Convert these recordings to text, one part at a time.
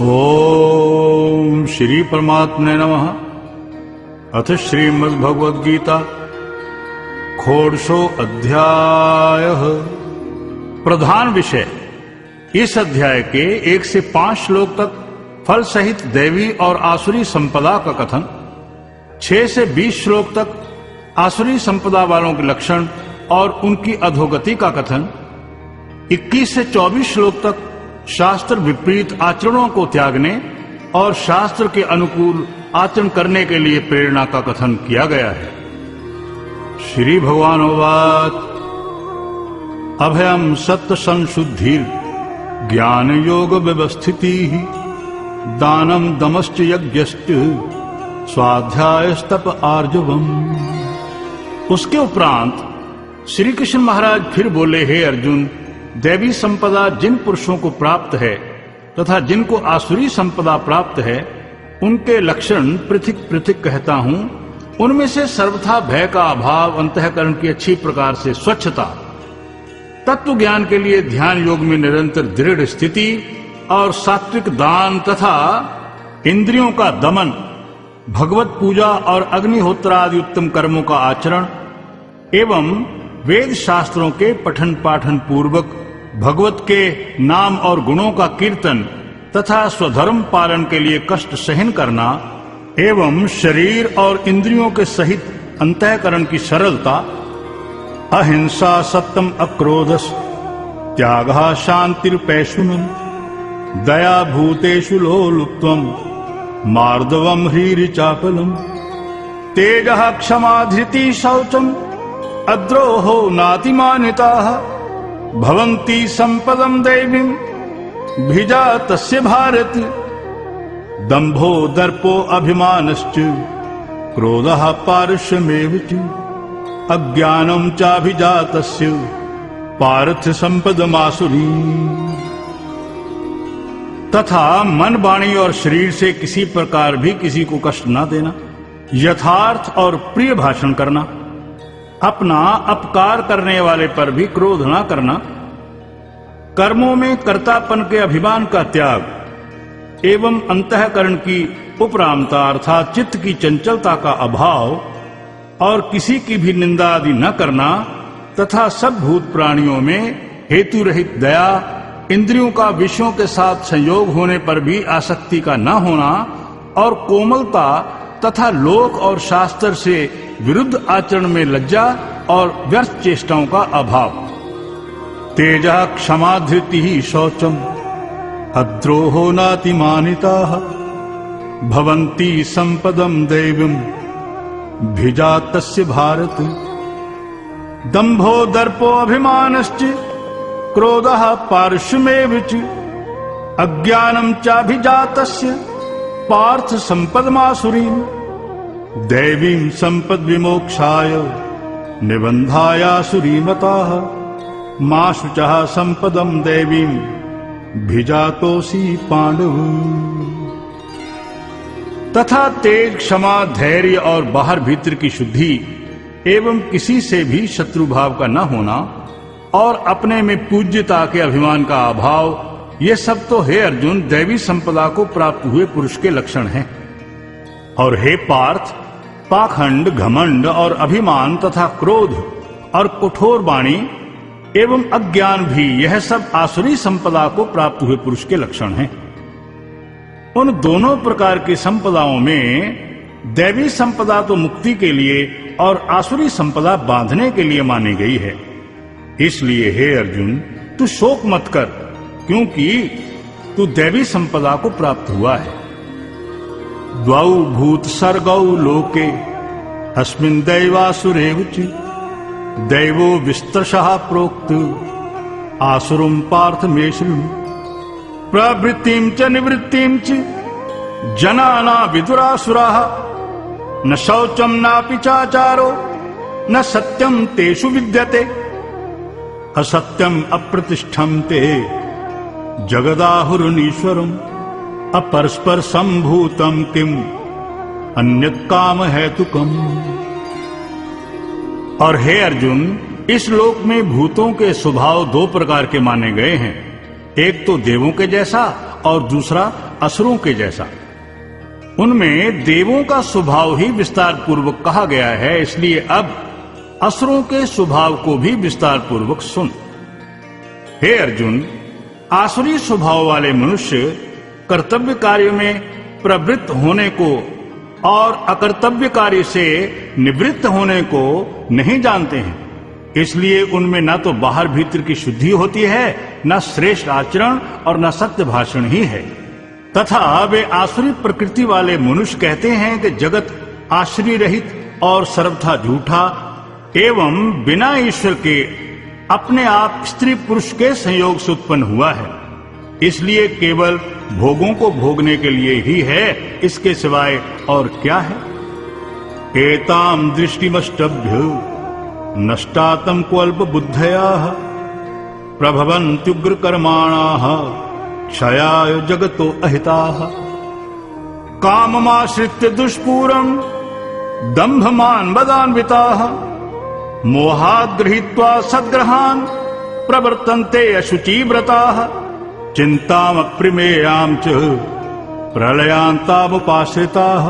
ओम श्री परमात्मने नमः। अथ श्रीमद्भगवद्गीता षोडशो अध्याय। प्रधान विषय। इस अध्याय के 1 से 5 श्लोक तक फल सहित दैवी और आसुरी संपदा का कथन, 6 से 20 श्लोक तक आसुरी संपदा वालों के लक्षण और उनकी अधोगति का कथन, 21 से 24 श्लोक तक शास्त्र विपरीत आचरणों को त्यागने और शास्त्र के अनुकूल आचरण करने के लिए प्रेरणा का कथन किया गया है। श्री भगवान उवाच अभयम सत्य संशुद्धिर ज्ञान योग व्यवस्थिति दानम दमश्च यज्ञश्च स्वाध्यायस्तप आर्जवम। उसके उपरांत श्री कृष्ण महाराज फिर बोले, हे अर्जुन, दैवी संपदा जिन पुरुषों को प्राप्त है तथा जिनको आसुरी संपदा प्राप्त है, उनके लक्षण पृथक पृथक कहता हूं। उनमें से सर्वथा भय का अभाव, अंतःकरण की अच्छी प्रकार से स्वच्छता, तत्व ज्ञान के लिए ध्यान योग में निरंतर दृढ़ स्थिति और सात्विक दान तथा इंद्रियों का दमन, भगवत पूजा और अग्निहोत्र आदि उत्तम कर्मों का आचरण एवं वेद शास्त्रों के पठन पाठन पूर्वक भगवत के नाम और गुणों का कीर्तन तथा स्वधर्म पालन के लिए कष्ट सहन करना एवं शरीर और इंद्रियों के सहित अंतःकरण की सरलता, अहिंसा सत्यम अक्रोधस त्यागः शांतिर्पैशुनम दया भूतेषु लोलुप्त्वम मार्दवम ह्रीरिचापलम तेजः क्षमा धृति शौचम अद्रोहो नातिमानिताः भवन्ति संपदं दैवीं भिजातस्य भारत दंभो दर्पो अभिमानश्च क्रोधः पारुष्यमेव च अज्ञानं चाभिजातस्य पार्थ संपदमासुरी। तथा मन, वाणी और शरीर से किसी प्रकार भी किसी को कष्ट न देना, यथार्थ और प्रिय भाषण करना, अपना अपकार करने वाले पर भी क्रोध न करना, कर्मों में कर्तापन के अभिमान का त्याग एवं अंतःकरण की उपरामता अर्थात चित्त की चंचलता का अभाव और किसी की भी निंदा आदि न करना तथा सब भूत प्राणियों में हेतु रहित दया, इंद्रियों का विषयों के साथ संयोग होने पर भी आसक्ति का न होना और कोमलता तथा लोक और शास्त्र से विरुद्ध आचरण में लज्जा और व्यर्थ चेष्टाओं का अभाव, तेजः क्षमा धृति शौचम अद्रोहो नातिमानिताः भवन्ति संपदं दैवीं भिजातस्य भारत दंभो दर्पो अभिमानश्च क्रोधः पारुष्यमेव च अज्ञानं चाभिजातस्य पार्थ संपदमासुरीं दैवीं संपद विमोक्षाय निबंधायासुरीमताः मा शुचः संपदं दैवीं भिजातोऽसि पांडव। तथा तेज, क्षमा, धैर्य और बाहर भीतर की शुद्धि एवं किसी से भी शत्रु भाव का न होना और अपने में पूज्यता के अभिमान का अभाव, ये सब तो हे अर्जुन दैवी संपदा को प्राप्त हुए पुरुष के लक्षण हैं। और हे पार्थ, पाखंड, घमंड और अभिमान तथा क्रोध और कठोर वाणी एवं अज्ञान भी, यह सब आसुरी संपदा को प्राप्त हुए पुरुष के लक्षण हैं। उन दोनों प्रकार की संपदाओं में दैवी संपदा तो मुक्ति के लिए और आसुरी संपदा बांधने के लिए मानी गई है। इसलिए हे अर्जुन, तू शोक मत कर, क्योंकि तू दैवी संपदा को प्राप्त हुआ है। द्वौ भूत सर्गौ लोके अस्मिन् दैवासुरेव च दैवो विस्तृशः प्रोक्त आसुरं पार्थ मे शृणु प्रवृत्तिं च निवृत्तिं च जनाना विदुरासुराः न शौचं नापि चाचारो न सत्यं तेषु विद्यते असत्यम् अप्रतिष्ठं ते जगदाहुरनीश्वरम् अपरस्पर संभूतम किम अन्यत् काम हेतुकम। और हे अर्जुन, इस लोक में भूतों के स्वभाव 2 प्रकार के माने गए हैं, एक तो देवों के जैसा और दूसरा असुरों के जैसा। उनमें देवों का स्वभाव ही विस्तार पूर्वक कहा गया है, इसलिए अब असुरों के स्वभाव को भी विस्तार पूर्वक सुन। हे अर्जुन, आसुरी स्वभाव वाले मनुष्य कर्तव्य कार्य में प्रवृत्त होने को और अकर्तव्य कार्य से निवृत्त होने को नहीं जानते हैं, इसलिए उनमें न तो बाहर भीतर की शुद्धि होती है, न श्रेष्ठ आचरण और न सत्य भाषण ही है। तथा वे आसुरी प्रकृति वाले मनुष्य कहते हैं कि जगत आश्रय रहित और सर्वथा झूठा एवं बिना ईश्वर के अपने आप स्त्री पुरुष के संयोग से उत्पन्न हुआ है, इसलिए केवल भोगों को भोगने के लिए ही है, इसके सिवाय और क्या है। एताम दृष्टिमष्टभ्य नष्टातम क्वल्प बुद्धया प्रभवन्त्युग्र कर्माणाः क्षयाय जगतो अहिताः काममाश्रित्य दुष्पूरम् दम्भमान मदान्विताः मोहात् गृहीत्वा सद्ग्रहान् प्रवर्तन्ते अशुचिव्रताः चिन्तामप्रिमेयां च प्रलयान्तामुपाश्रिताः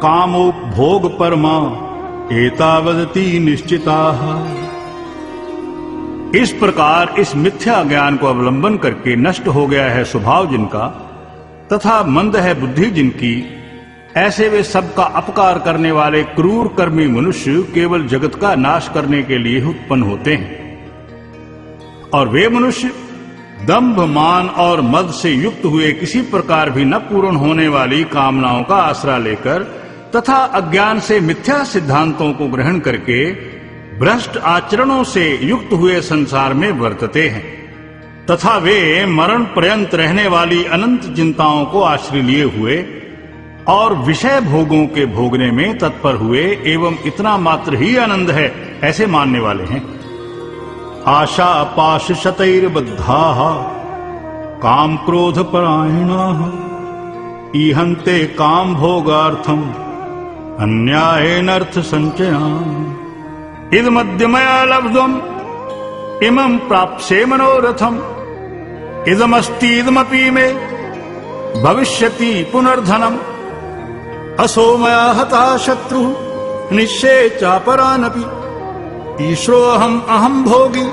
कामोपभोग परमा एतावदति निश्चिताः। इस प्रकार इस मिथ्या ज्ञान को अवलंबन करके नष्ट हो गया है स्वभाव जिनका, तथा मंद है बुद्धि जिनकी, ऐसे वे सबका अपकार करने वाले क्रूर कर्मी मनुष्य केवल जगत का नाश करने के लिए उत्पन्न होते हैं। और वे मनुष्य दंभ, मान और मद से युक्त हुए किसी प्रकार भी न पूर्ण होने वाली कामनाओं का आसरा लेकर तथा अज्ञान से मिथ्या सिद्धांतों को ग्रहण करके भ्रष्ट आचरणों से युक्त हुए संसार में वर्तते हैं, तथा वे मरण पर्यंत रहने वाली अनंत चिंताओं को आश्रय लिए हुए और विषय भोगों के भोगने में तत्पर हुए एवं इतना मात्र ही आनंद है ऐसे मानने वाले हैं। आशा पाश शतैर्बद्धाः काम क्रोध परायणाः ईहन्ते काम भोगार्थम अन्यायेन अर्थ संचयान् इदमद्य मया लब्धम् इमं प्राप्स्ये मनोरथम् इदमस्ति इदमपि मे भविष्यति पुनर्धनम् असो मया हतः शत्रुः निश्चये चापरानपि ईश्वरोऽहम् अहम् भोगी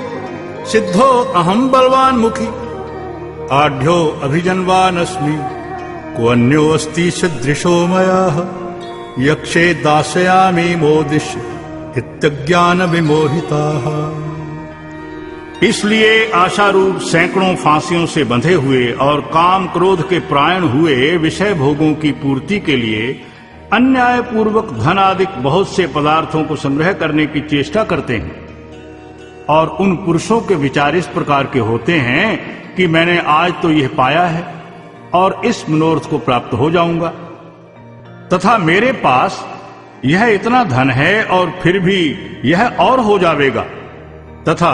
सिद्धो अहम् बलवान् मुखी आढ्यो अभिजन्वानस्मि क्वन्योऽस्ति सदृशो मया यक्षे दास्यामि मोदिष्य इत्यज्ञान विमोहिताः। इसलिए आशारूप सैकड़ों फांसियों से बंधे हुए और काम क्रोध के प्रायण हुए विषय भोगों की पूर्ति के लिए अन्याय पूर्वक धन आदि बहुत से पदार्थों को संग्रह करने की चेष्टा करते हैं। और उन पुरुषों के विचार इस प्रकार के होते हैं कि मैंने आज तो यह पाया है और इस मनोरथ को प्राप्त हो जाऊंगा, तथा मेरे पास यह इतना धन है और फिर भी यह और हो जाएगा, तथा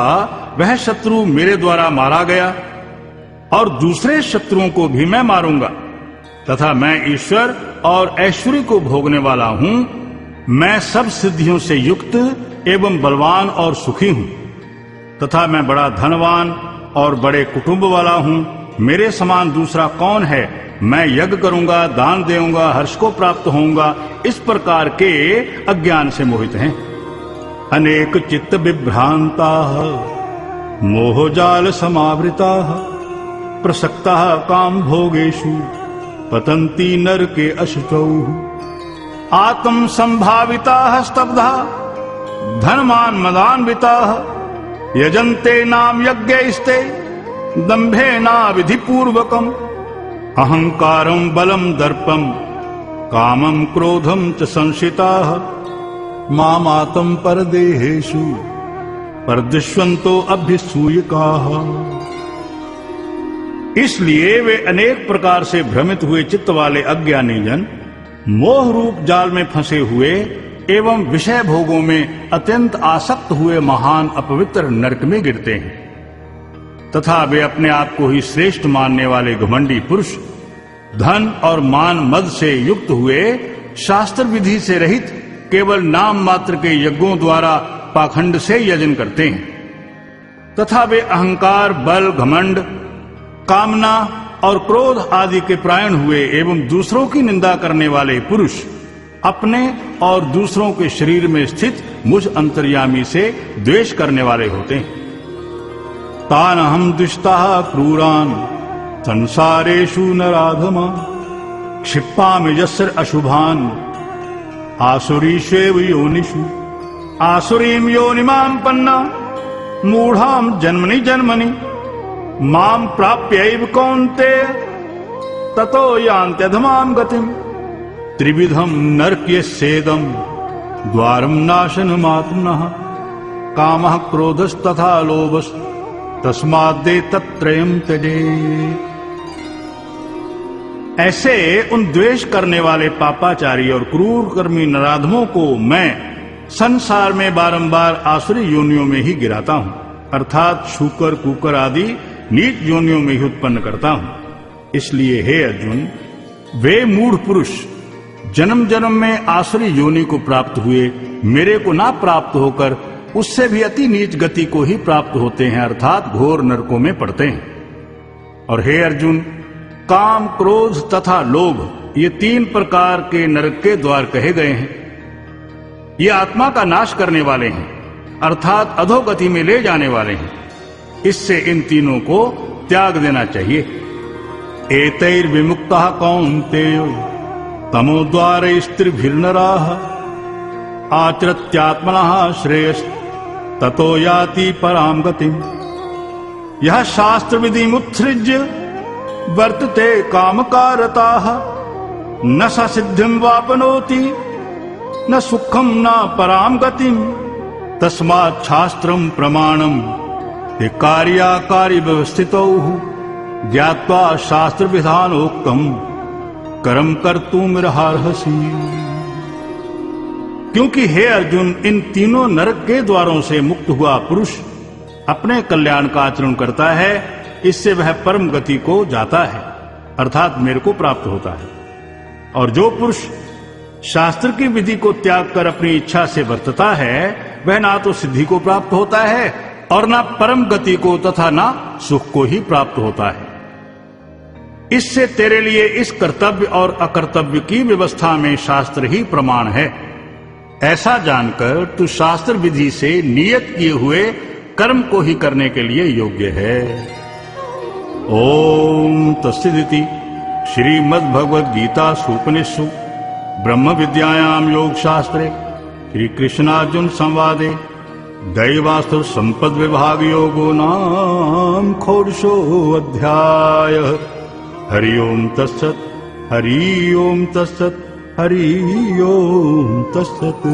वह शत्रु मेरे द्वारा मारा गया और दूसरे शत्रुओं को भी मैं मारूंगा, तथा मैं ईश्वर और ऐश्वर्य को भोगने वाला हूं। मैं सब सिद्धियों से युक्त एवं बलवान और सुखी हूं, तथा मैं बड़ा धनवान और बड़े कुटुंब वाला हूं। मेरे समान दूसरा कौन है? मैं यज्ञ करूंगा, दान देऊंगा, हर्ष को प्राप्त होऊंगा। इस प्रकार के अज्ञान से मोहित हैं। अनेक चित्त विभ्रांता मोहजाल समावृता प्रसक्ता काम भोगेषु पतंती नरके अशुचौ आत्म संभाविता स्तब्धा धनमान मदान्विता यजन्ते नाम यज्ञैस्ते दंभेना विधि पूर्वकम अहंकारं बलम दर्पम कामं क्रोधम च संशिताः मामातं परदेहेषु परदृश्यन्तो अभ्यसूयकाः। इसलिए वे अनेक प्रकार से भ्रमित हुए चित्त वाले अज्ञानी जन मोह रूप जाल में फंसे हुए एवं विषय भोगों में अत्यंत आसक्त हुए महान अपवित्र नरक में गिरते हैं, तथा वे अपने आप को ही श्रेष्ठ मानने वाले घमंडी पुरुष धन और मान मद से युक्त हुए शास्त्र विधि से रहित केवल नाम मात्र के यज्ञों द्वारा पाखंड से यजन करते हैं, तथा वे अहंकार, बल, घमंड, कामना और क्रोध आदि के प्रायण हुए एवं दूसरों की निंदा करने वाले पुरुष अपने और दूसरों के शरीर में स्थित मुझ अंतर्यामी से द्वेष करने वाले होते हैं। तान हम दुष्टा क्रूरान संसारेषु नराधमा क्षिप्पामि यस्य अशुभान आसुरीष्वेव योनिषु आसुरीं योनिमां पन्ना मूढ़ां जन्मनि जन्मनि मां प्राप्यैव कौन्तेय ततो यान्त्यधमां गतिम् त्रिविधं नरकस्येदं द्वारं नाशनमात्मनः कामः क्रोधस्तथा लोभस् तस्मादेतत्त्रयं त्यजेत्। ऐसे उन द्वेष करने वाले पापाचारी और क्रूर कर्मी नराधमों को मैं संसार में बारंबार आसुरी योनियों में ही गिराता हूं, अर्थात शूकर कुकर आदि नीच योनियों में ही उत्पन्न करता हूं। इसलिए हे अर्जुन, वे मूढ़ पुरुष जन्म जन्म में आसुरी योनि को प्राप्त हुए मेरे को ना प्राप्त होकर उससे भी अति नीच गति को ही प्राप्त होते हैं, अर्थात घोर नरकों में पड़ते हैं। और हे अर्जुन, काम, क्रोध तथा लोभ ये 3 प्रकार के नरक के द्वार कहे गए हैं। ये आत्मा का नाश करने वाले हैं, अर्थात अधोगति में ले जाने वाले हैं। इससे इन तीनों को त्याग देना चाहिए। एतैर्विमुक्तः कौन्तेय तमोद्वारैस्त्रिभिर्नराः आचरत्यात्मनः श्रेयस् ततो याति परां गतिम्। यः शास्त्र विधिमुत्सृज्य वर्तते कामकारताः न स सिद्धिं वापनोति न सुखम न पराम गतिम तस्मात् शास्त्रम प्रमाणम ते कार्याकारी व्यवस्थितौ ज्ञात्वा शास्त्र विधानोक्तम कर्म कर्तुमिर्हसि। क्योंकि हे अर्जुन, इन तीनों नरक के द्वारों से मुक्त हुआ पुरुष अपने कल्याण का आचरण करता है, इससे वह परम गति को जाता है, अर्थात मेरे को प्राप्त होता है। और जो पुरुष शास्त्र की विधि को त्याग कर अपनी इच्छा से वर्तता है, वह ना तो सिद्धि को प्राप्त होता है और ना परम गति को तथा ना सुख को ही प्राप्त होता है। इससे तेरे लिए इस कर्तव्य और अकर्तव्य की व्यवस्था में शास्त्र ही प्रमाण है। ऐसा जानकर तू शास्त्र विधि से नियत किए हुए कर्म को ही करने के लिए योग्य है। ओम तत्सदिति श्रीमद्भगवद गीता उपनिषत्सु ब्रह्म विद्यायां योग शास्त्रे श्री कृष्णार्जुन संवादे दैवासुर संपद विभाग योगो नाम षोडशो अध्याय। हरि ओम तत्सत्, हरि ओम तत्सत्, हरि ओम तत्सत्।